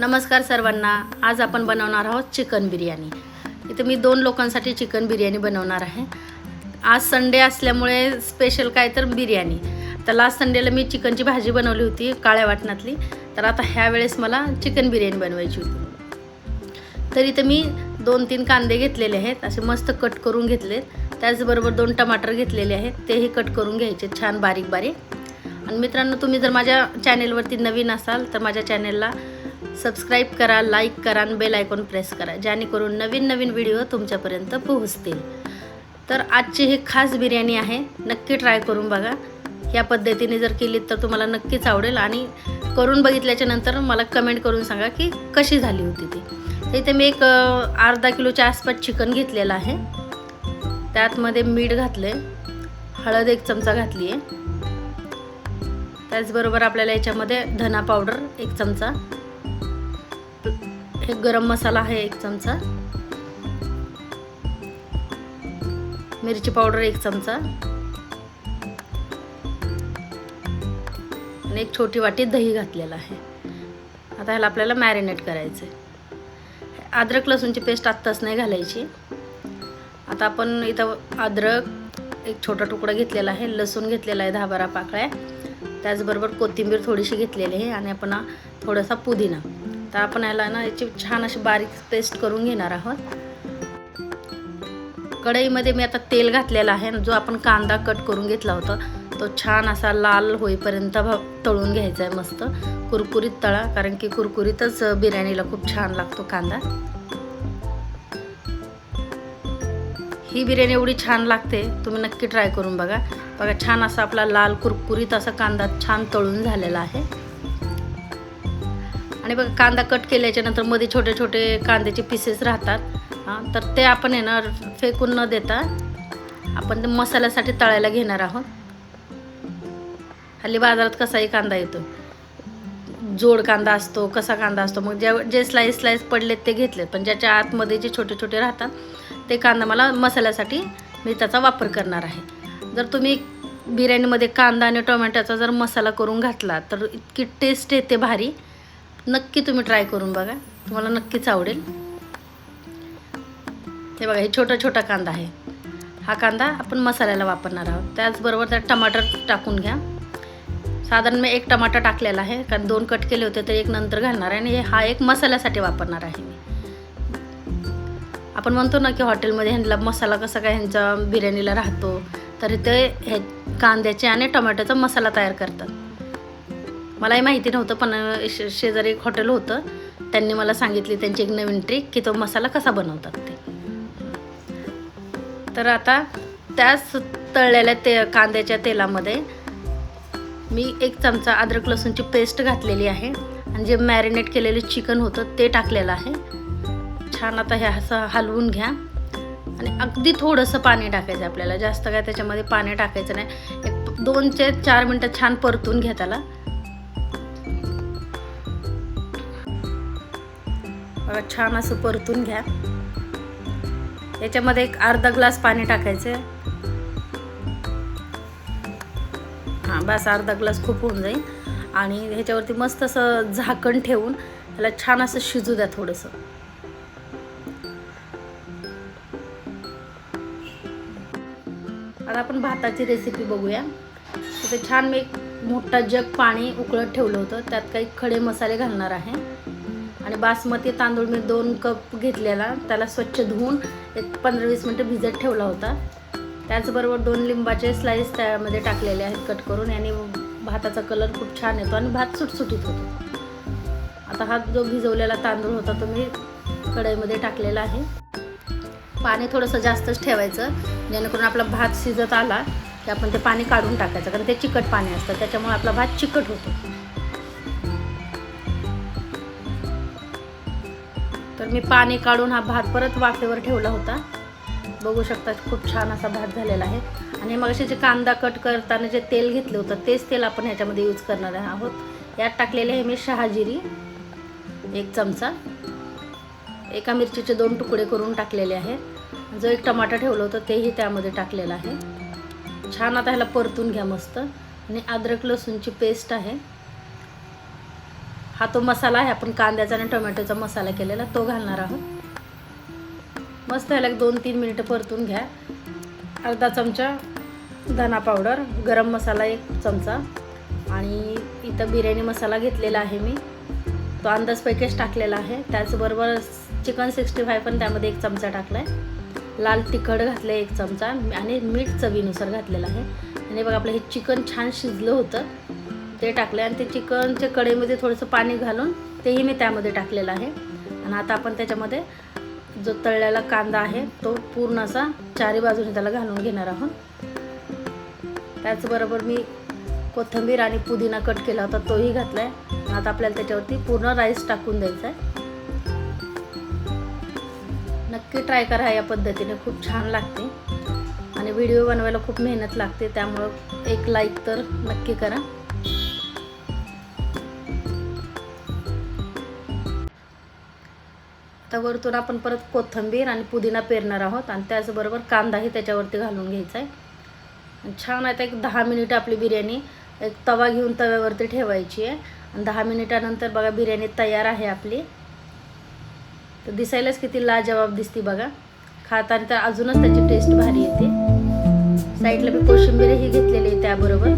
नमस्कार सर्वांना। आज आपण बनवणार आहोत चिकन बिर्याणी। इथे मी 2 लोकांसाठी चिकन बिर्याणी बनवणार आहे। आज संडे असल्यामुळे स्पेशल काय तर बिर्याणी। तर लास्ट संडेला मी चिकनची भाजी बनवली होती काळ्या वाटणातली, तर आता ह्या वेळेस मला चिकन बिर्याणी बनवायची होती। तर इथे मी 2-3 कांदे घेतलेले आहेत, असे मस्त कट करून घेतलेत। त्याचबरोबर 2 टमाटर घेतलेले आहेत, तेही कट करून घ्यायचे छान बारीक बारीक। आणि मित्रांनो, तुम्ही जर माझ्या चॅनेलवरती नवीन असाल तर माझ्या चॅनेलला सबस्क्राईब करा, लाईक करा आणि बेल आयकॉन प्रेस करा, जेणेकरून नवीन नवीन व्हिडिओ तुमच्यापर्यंत पोहोचतील। तर आजची ही खास बिर्याणी आहे, नक्की ट्राय करून बघा। या पद्धतीने जर केली तर तुम्हाला नक्कीच आवडेल आणि करून बघितल्याच्या नंतर मला कमेंट करून सांगा की कशी झाली होती ती। तर इथे मी एक अर्धा किलोच्या आसपास चिकन घेतलेलं आहे। त्यातमध्ये मीठ घातले, हळद 1 चमचा घातली आहे। त्याचबरोबर आपल्याला याच्यामध्ये धना पावडर 1 चमचा, एक गरम मसाला आहे 1 चमचा, मिरची पावडर 1 चमचा आणि एक छोटी वाटी दही घातलेला आहे। आता ह्याला आपल्याला मॅरिनेट करायचं आहे। अद्रक लसूणची पेस्ट आत्ताच नाही घालायची। आता आपण इथं अद्रक एक छोटा तुकडा घेतलेला आहे, लसूण घेतलेला आहे 10-12 पाकळ्या, त्याचबरोबर कोथिंबीर थोडीशी घेतलेली आहे आणि आपण थोडासा पुदिना। तर आपण याला ना याची छान अशी बारीक पेस्ट करून घेणार आहोत। कढईमध्ये मी आता तेल घातलेलं आहे, जो आपण कांदा कट करून घेतला होता तो छान असा लाल होईपर्यंत तळून घ्यायचा आहे। मस्त कुरकुरीत तळा, कारण की कुरकुरीतच बिर्याणीला खूप छान लागतो कांदा। ही बिर्याणी एवढी छान लागते, तुम्ही नक्की ट्राय करून बघा। बघा छान असा आपला लाल कुरकुरीत असा कांदा छान तळून झालेला आहे। आणि बघा कांदा कट केल्याच्या नंतर मध्ये छोटे छोटे कांद्याचे पीसेस राहतात, तर ते आपण येणार फेकून न देता आपण ते मसाल्यासाठी तळायला घेणार आहोत। हल्ली बाजारात कसाही कांदा येतो, जोड कांदा असतो, कसा कांदा असतो, मग जे स्लाइस पडलेत ते घेतलेत, पण ज्याच्या आतमध्ये जे छोटे छोटे राहतात ते कांदा मला मसाल्यासाठी मी त्याचा वापर करणार आहे। जर तुम्ही बिर्याणीमध्ये कांदा आणि टोमॅटोचा जर मसाला करून घातला तर इतकी टेस्ट येते भारी। नक्की तुम्ही ट्राय करून बघा, तुम्हाला नक्कीच आवडेल। हे बघा, हे छोटा छोटा कांदा आहे, हा कांदा आपण मसाल्याला वापरणार आहोत। त्याचबरोबर त्यात टमाटर टाकून घ्या। साधारण मी 1 टमाटा टाकलेला आहे, कारण 2 कट केले होते तर 1 नंतर घालणार आहे आणि हा एक मसाल्यासाठी वापरणार आहे मी। आपण म्हणतो ना की हॉटेलमध्ये ह्यांना मसाला कसा काय ह्यांच्या बिर्याणीला राहतो, तर ते हे कांद्याचे आणि टोमॅटोचा मसाला तयार करतात। मलाही माहिती नव्हतं, पण शेजारी एक हॉटेल होतं, त्यांनी मला सांगितली त्यांची एक नवीन ट्रिक की तो मसाला कसा बनवतात ते। तर आता त्याच तळलेल्या कांद्याच्या तेलामध्ये मी 1 चमचा अद्रक लसूणची पेस्ट घातलेली आहे आणि जे मॅरिनेट केलेले चिकन होतं ते टाकलेलं आहे। छान आता हे असं हलवून घ्या आणि अगदी थोडंसं पाणी टाकायचं आपल्याला, जास्त काय त्याच्यामध्ये पाणी टाकायचं नाही। एक 2 ते 4 मिनटं छान परतून घ्या त्याला। बघा छान असं परतून घ्या। याच्यामध्ये एक अर्धा ग्लास पाणी टाकायचं। हां बस, अर्धा ग्लास खूप होऊन जाईल। आणि ह्याच्यावरती मस्त असं झाकण ठेवून त्याला छान असं शिजू द्या थोडंसं। आता आपण भाताची रेसिपी बघूया। तिथे छान मी एक मोठा जग पाणी उकळत ठेवलं होतं, त्यात काही खडे मसाले घालणार आहे। आणि बासमती तांदूळ मी 2 कप घेतलेला, त्याला स्वच्छ धुवून एक 15-20 मिनटं भिजत ठेवला होता। त्याचबरोबर 2 लिंबाचे स्लाइस त्यामध्ये टाकलेले आहेत कट करून, याने भाताचा कलर खूप छान येतो आणि भात सुटसुटीत होतो। आता हा जो भिजवलेला तांदूळ होता तो मी कढईमध्ये टाकलेला आहे। पाणी थोडंसं जास्तच ठेवायचं, जेणेकरून आपला भात शिजत आला की आपण ते पाणी काढून टाकायचं, कारण ते चिकट पाणी असतं, त्याच्यामुळे आपला भात चिकट होतो। तर मी पाणी काढून हा भात परत वाफेवर ठेवला होता। बघू शकता खूप छान असा भात झालेला आहे। आणि मग असे जे कांदा कट करताना जे तेल घेतलं होतं तेच तेल आपण ह्याच्यामध्ये यूज करणार आहोत। यात टाकलेले आहे मी शहाजिरी 1 चमचा, एका मिरचीचे 2 तुकडे करून टाकलेले आहेत, जो 1 टमाटा ठेवलं होतं तेही त्यामध्ये टाकलेलं आहे। छान आता ह्याला परतून घ्या मस्त। आणि अद्रक लसूणची पेस्ट आहे, हा तो मसाला आहे, आपण कांद्याचा आणि टोमॅटोचा मसाला केलेला तो घालणार आहोत. मस्त ह्याला 2-3 मिनिटं परतून घ्या. अर्धा चमचा धना पावडर, गरम मसाला 1 चमचा आणि इथं बिर्याणी मसाला घेतलेला आहे मी, तो अंदाजपैकीच टाकलेला आहे. त्याचबरोबर चिकन 65 पण त्यामध्ये 1 चमचा टाकला आहे. लाल तिखट घातलं 1 चमचा आणि मीठ चवीनुसार घातलेलं आहे. आणि बघा आपलं हे चिकन छान शिजलं होतं ते टाकलं आणि ते चिकनच्या कढईमध्ये थोडंसं पाणी घालून तेही मी त्यामध्ये टाकलेलं आहे. आणि आता आपण त्याच्यामध्ये जो तळलेला कांदा आहे तो पूर्ण असा चारी बाजूने त्याला घालून घेणार आहोत. त्याचबरोबर मी कोथिंबीर आणि पुदिना कट केला होता तोही घातला आहे. आता आपल्याला त्याच्यावरती पूर्ण राईस टाकून द्यायचा आहे. नक्की ट्राय करा, या पद्धतीने खूप छान लागते आणि व्हिडिओ बनवायला खूप मेहनत लागते, त्यामुळं एक लाईक तर नक्की करा. आता वरतून आपण परत कोथिंबीर आणि पुदिना पेरणार आहोत आणि त्याचबरोबर कांदाही त्याच्यावरती घालून घ्यायचा आहे. छान आता एक 10 मिनिटं आपली बिर्याणी एक तवा घेऊन तव्यावरती ठेवायची आहे आणि 10 मिनिटानंतर बघा बिर्याणी तयार आहे आपली. तर दिसायलाच किती लाजवाब दिसते बघा, खाताना तर अजूनच त्याची टेस्ट भारी येते. साईडला मी कोशिंबीरही घेतलेली आहे त्याबरोबर.